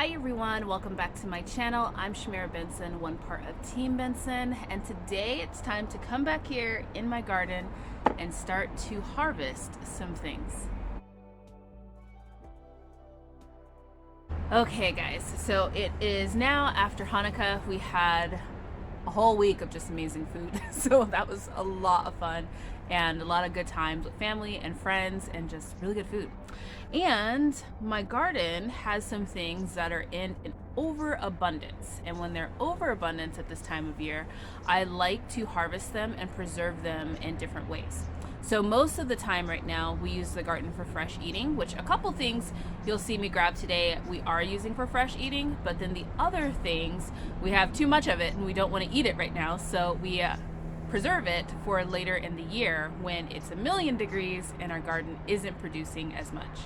Hi everyone, welcome back to my channel. I'm Shamira Benson, one part of Team Benson, and today it's time to come back here in my garden and start to harvest some things. Okay guys, so it is now after Hanukkah. We had a whole week of just amazing food, so that was a lot of fun and a lot of good times with family and friends and just really good food. And my garden has some things that are in an overabundance, and when they're overabundance at this time of year, I like to harvest them and preserve them in different ways. So most of the time right now we use the garden for fresh eating, which a couple things you'll see me grab today we are using for fresh eating, but then the other things we have too much of it and we don't want to eat it right now, so we preserve it for later in the year when it's 1,000,000 degrees and our garden isn't producing as much.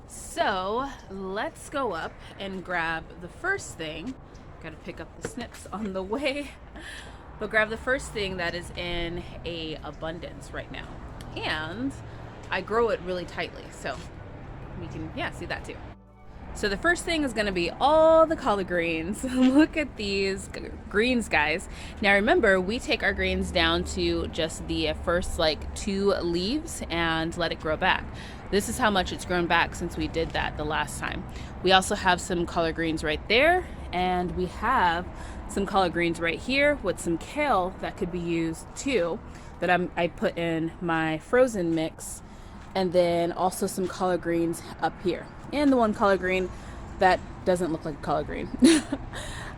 So let's go up and grab the first thing. Gotta pick up the snips on the way. But grab the first thing that is in a abundance right now. And I grow it really tightly, so we can, see that too. So the first thing is gonna be all the collard greens. Look at these greens, guys. Now remember, we take our greens down to just the first 2 leaves and let it grow back. This is how much it's grown back since we did that the last time. We also have some collard greens right there, and we have some collard greens right here with some kale that could be used too, that I put in my frozen mix, and then also some collard greens up here, and the one collard green that doesn't look like a collard green.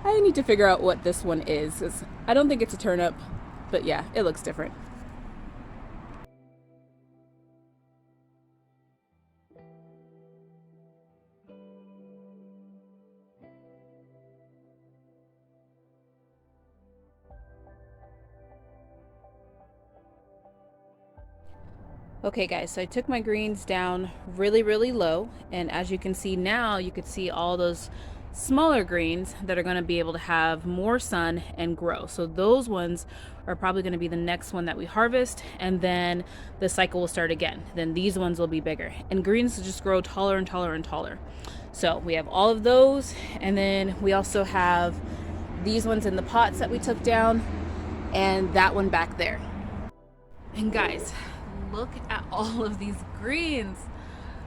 I need to figure out what this one is, 'cause I don't think it's a turnip, but yeah, it looks different. Okay guys, so I took my greens down really low, and as you can see now, you could see all those smaller greens that are going to be able to have more sun and grow. So those ones are probably going to be the next one that we harvest, and then the cycle will start again. Then these ones will be bigger, and greens just grow taller and taller and taller. So we have all of those, and then we also have these ones in the pots that we took down, and that one back there. And guys, look at all of these greens.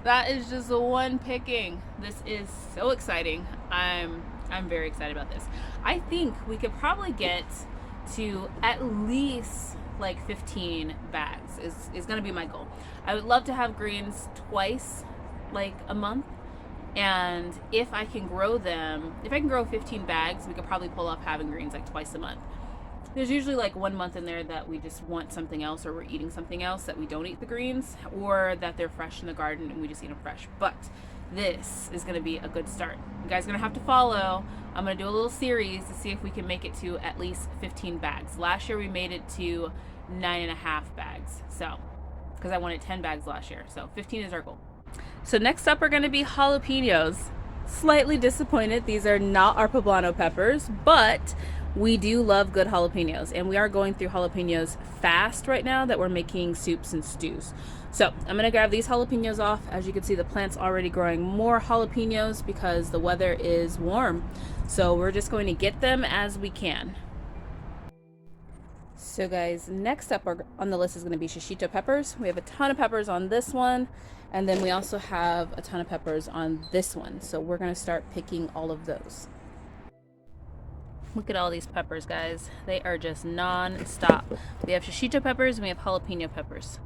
That is just the one picking. This is so exciting. I'm very excited about this. I think we could probably get to at least 15 bags is gonna be my goal. I would love to have greens twice a month, and if I can grow 15 bags, we could probably pull off having greens twice a month. There's usually 1 month in there that we just want something else, or we're eating something else that we don't eat the greens, or that they're fresh in the garden and we just eat them fresh. But this is going to be a good start. You guys are going to have to follow. I'm going to do a little series to see if we can make it to at least 15 bags. Last year we made it to 9.5 bags. So, because I wanted 10 bags last year. So 15 is our goal. So next up are going to be jalapenos. Slightly disappointed. These are not our poblano peppers, but we do love good jalapenos, and we are going through jalapenos fast right now that we're making soups and stews. So I'm gonna grab these jalapenos off. As you can see, the plant's already growing more jalapenos because the weather is warm. So we're just going to get them as we can. So guys, next up on the list is gonna be shishito peppers. We have a ton of peppers on this one, and then we also have a ton of peppers on this one. So we're gonna start picking all of those. Look at all these peppers, guys. They are just non-stop. We have shishito peppers and we have jalapeno peppers.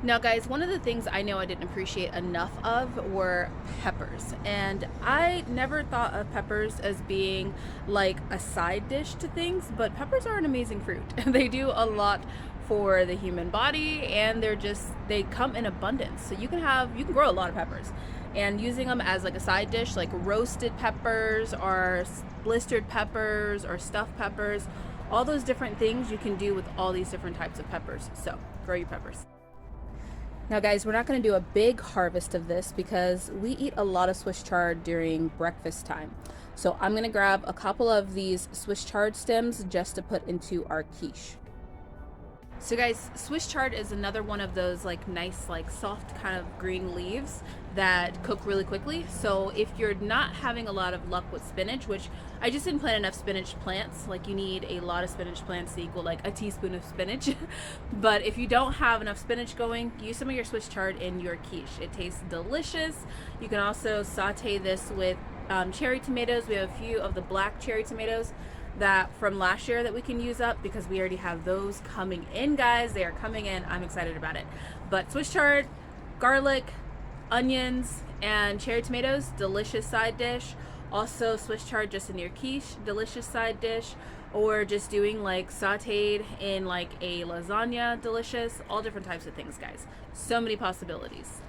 Now guys, one of the things I know I didn't appreciate enough of were peppers. And I never thought of peppers as being a side dish to things, but peppers are an amazing fruit. They do a lot for the human body, and they come in abundance. So you can grow a lot of peppers. And using them as a side dish, roasted peppers or blistered peppers or stuffed peppers, all those different things you can do with all these different types of peppers. So grow your peppers. Now guys, we're not going to do a big harvest of this because we eat a lot of Swiss chard during breakfast time. So I'm going to grab a couple of these Swiss chard stems just to put into our quiche. So guys, Swiss chard is another one of those like nice, like soft kind of green leaves that cook really quickly. So if you're not having a lot of luck with spinach, which I just didn't plant enough spinach plants, like you need a lot of spinach plants to equal like a teaspoon of spinach. But if you don't have enough spinach going, use some of your Swiss chard in your quiche. It tastes delicious. You can also saute this with cherry tomatoes. We have a few of the black cherry tomatoes that from last year that we can use up because we already have those coming in, guys. They are coming in. I'm excited about it. But Swiss chard, garlic, onions, and cherry tomatoes, delicious side dish. Also Swiss chard just in your quiche, delicious side dish, or just doing like sauteed in like a lasagna, delicious. All different types of things, guys. So many possibilities.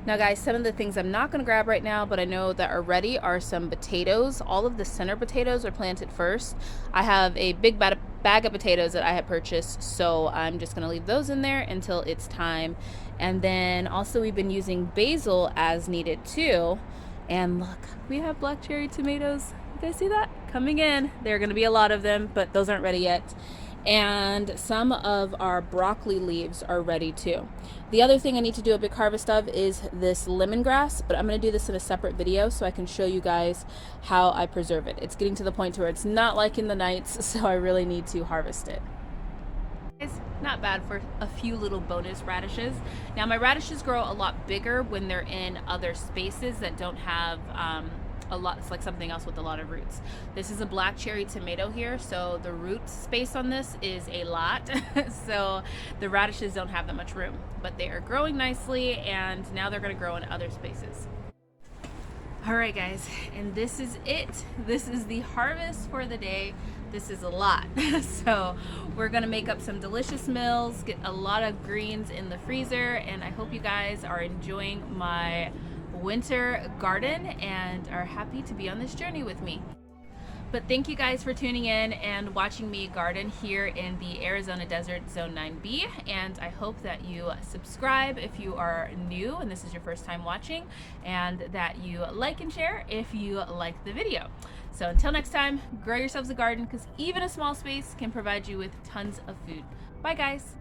Now guys, some of the things I'm not going to grab right now, but I know that are ready, are some potatoes. All of the center potatoes are planted first. I have a big bag of potatoes that I had purchased, so I'm just going to leave those in there until it's time. And then also we've been using basil as needed too. And look, we have black cherry tomatoes. You guys see that? Coming in. There are going to be a lot of them, but those aren't ready yet. And some of our broccoli leaves are ready too. The other thing I need to do a big harvest of is this lemongrass, but I'm going to do this in a separate video so I can show you guys how I preserve it. It's getting to the point where it's not liking the nights, so I really need to harvest it. It's not bad for a few little bonus radishes. Now my radishes grow a lot bigger when they're in other spaces that don't have a lot. It's like something else with a lot of roots. This is a black cherry tomato here, so the root space on this is a lot. So the radishes don't have that much room, but they are growing nicely, and now they're going to grow in other spaces. All right guys, and this is it. This is the harvest for the day. This is a lot. So we're gonna make up some delicious meals, get a lot of greens in the freezer, and I hope you guys are enjoying my winter garden and are happy to be on this journey with me. But thank you guys for tuning in and watching me garden here in the Arizona Desert Zone 9B, and I hope that you subscribe if you are new and this is your first time watching, and that you like and share if you like the video. So until next time, grow yourselves a garden, because even a small space can provide you with tons of food. Bye guys.